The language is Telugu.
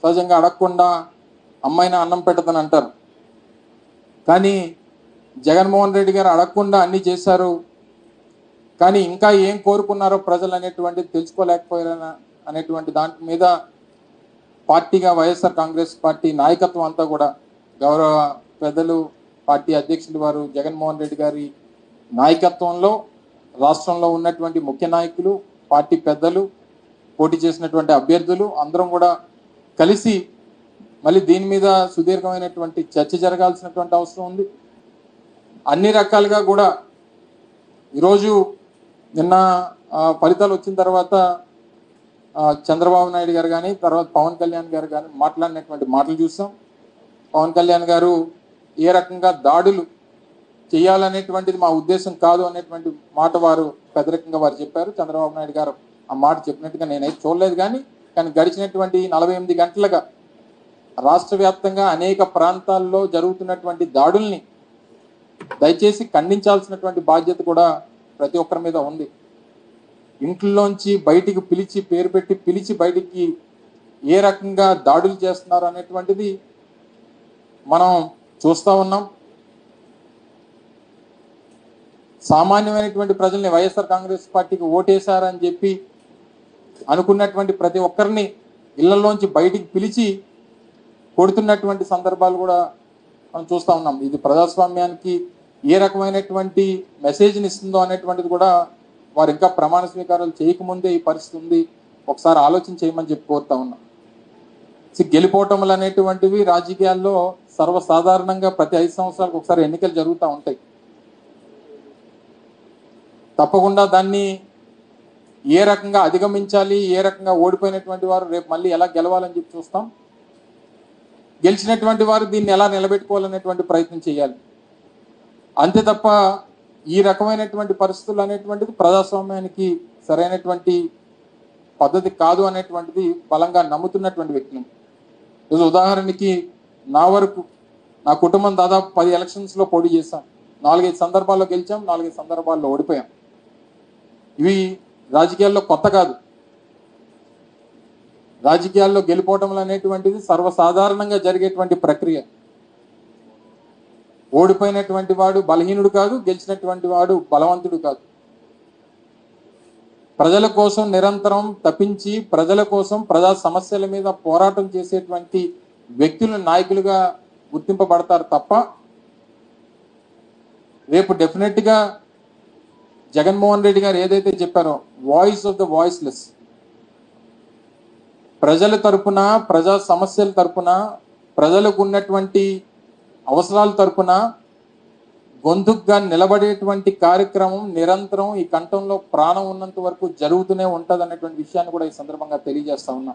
సహజంగా అడగకుండా అమ్మాయిని అన్నం పెట్టదని అంటారు. కానీ జగన్మోహన్ రెడ్డి గారు అడగకుండా అన్నీ చేశారు. కానీ ఇంకా ఏం కోరుకున్నారో ప్రజలు అనేటువంటిది తెలుసుకోలేకపోయారని అనేటువంటి దాని మీద పార్టీగా వైఎస్ఆర్ కాంగ్రెస్ పార్టీ నాయకత్వం అంతా కూడా గౌరవ పెద్దలు పార్టీ అధ్యక్షులు వారు జగన్మోహన్ రెడ్డి గారి నాయకత్వంలో రాష్ట్రంలో ఉన్నటువంటి ముఖ్య నాయకులు, పార్టీ పెద్దలు, పోటీ చేసినటువంటి అభ్యర్థులు అందరం కూడా కలిసి మళ్ళీ దీని మీద సుదీర్ఘమైనటువంటి చర్చ జరగాల్సినటువంటి అవసరం ఉంది. అన్ని రకాలుగా కూడా ఈరోజు నిన్న ఫలితాలు వచ్చిన తర్వాత చంద్రబాబు నాయుడు గారు కానీ తర్వాత పవన్ కళ్యాణ్ గారు కానీ మాట్లాడినటువంటి మాటలు చూసాం. పవన్ కళ్యాణ్ గారు ఏ రకంగా దాడులు చేయాలనేటువంటిది మా ఉద్దేశం కాదు అనేటువంటి మాట వారు పెద్దరికంగా వారు చెప్పారు. చంద్రబాబు నాయుడు గారు ఆ మాట చెప్పినట్టుగా నేనైతే చూడలేదు. కానీ గడిచినటువంటి 48 గంటలుగా రాష్ట్ర వ్యాప్తంగా అనేక ప్రాంతాల్లో జరుగుతున్నటువంటి దాడుల్ని దయచేసి ఖండించాల్సినటువంటి బాధ్యత కూడా ప్రతి ఒక్కరి మీద ఉంది. ఇంట్లోంచి బయటికి పిలిచి పేరు పెట్టి పిలిచి బయటికి ఏ రకంగా దాడులు చేస్తున్నారు అనేటువంటిది మనం చూస్తూ ఉన్నాం. సామాన్యమైనటువంటి ప్రజల్ని వైఎస్ఆర్ కాంగ్రెస్ పార్టీకి ఓటేశారని చెప్పి అనుకున్నటువంటి ప్రతి ఒక్కరిని ఇళ్లలోంచి బయటికి పిలిచి కొడుతున్నటువంటి సందర్భాలు కూడా మనం చూస్తూ ఉన్నాం. ఇది ప్రజాస్వామ్యానికి ఏ రకమైనటువంటి మెసేజ్ని ఇస్తుందో అనేటువంటిది కూడా వారు ఇంకా ప్రమాణ స్వీకారాలు చేయకముందే ఈ పరిస్థితి ఉంది. ఒకసారి ఆలోచన చేయమని చెప్పి కోరుతా ఉన్నాం. గెలిపోవటములు అనేటువంటివి రాజకీయాల్లో సర్వసాధారణంగా ప్రతి 5 సంవత్సరాలకు ఒకసారి ఎన్నికలు జరుగుతూ ఉంటాయి. తప్పకుండా దాన్ని ఏ రకంగా అధిగమించాలి, ఏ రకంగా ఓడిపోయినటువంటి వారు రేపు మళ్ళీ ఎలా గెలవాలని చెప్పి చూస్తాం. గెలిచినటువంటి వారు దీన్ని ఎలా నిలబెట్టుకోవాలనేటువంటి ప్రయత్నం చేయాలి. అంతే తప్ప ఈ రకమైనటువంటి పరిస్థితులు అనేటువంటిది ప్రజాస్వామ్యానికి సరైనటువంటి పద్ధతి కాదు అనేటువంటిది బలంగా నమ్ముతున్నటువంటి వ్యక్తిని. ఈరోజు ఉదాహరణకి నా వరకు నా కుటుంబం దాదాపు 10 ఎలక్షన్స్లో పోటీ చేశాం. 4-5 సందర్భాల్లో గెలిచాం, 4-5 సందర్భాల్లో ఓడిపోయాం. ఇవి రాజకీయాల్లో కొత్త కాదు. రాజకీయాల్లో గెలిపోవటం అనేటువంటిది సర్వసాధారణంగా జరిగేటువంటి ప్రక్రియ. ఓడిపోయినటువంటి వాడు బలహీనుడు కాదు, గెలిచినటువంటి వాడు బలవంతుడు కాదు. ప్రజల కోసం నిరంతరం తప్పించి ప్రజల కోసం ప్రజా సమస్యల మీద పోరాటం చేసేటువంటి వ్యక్తులు నాయకులుగా గుర్తింపబడతారు తప్ప రేపు డెఫినెట్గా జగన్మోహన్ రెడ్డి గారు ఏదైతే చెప్పారో వాయిస్ ఆఫ్ ద వాయిస్లెస్, ప్రజల తరపున ప్రజా సమస్యల తరపున ప్రజలకు ఉన్నటువంటి అవసరాల తరపున గొంతుగా నిలబడేటువంటి కార్యక్రమం నిరంతరం ఈ కంఠంలో ప్రాణం ఉన్నంత వరకు జరుగుతూనే ఉంటుంది అన్నటువంటి విషయాన్ని కూడా ఈ సందర్భంగా తెలియజేస్తా ఉన్నా.